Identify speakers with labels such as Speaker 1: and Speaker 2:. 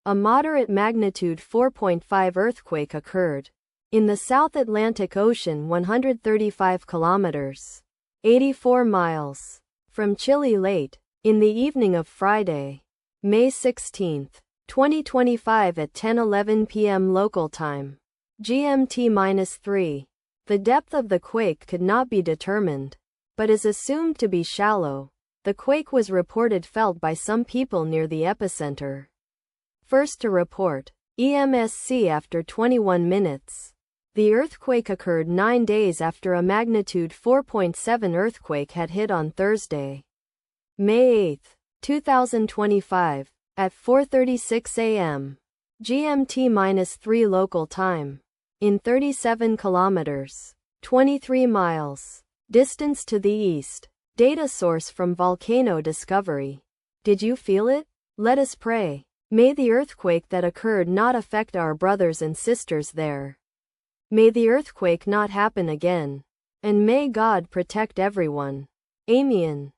Speaker 1: A moderate magnitude 4.5 earthquake occurred in the South Atlantic Ocean 135 kilometers 84 miles from Chile late in the evening of Friday, May 16, 2025 at 10:11 p.m. local time, GMT-3. The depth of the quake could not be determined, but is assumed to be shallow. The quake was reported felt by some people near the epicenter. First to report, EMSC after 21 minutes. The earthquake occurred 9 days after a magnitude 4.7 earthquake had hit on Thursday, May 8, 2025, at 4:36 a.m. GMT-3 local time, in 37 kilometers, 23 miles, distance to the east. Data source from Volcano Discovery. Did you feel it? Let us pray. May the earthquake that occurred not affect our brothers and sisters there. May the earthquake not happen again. And may God protect everyone. Amen.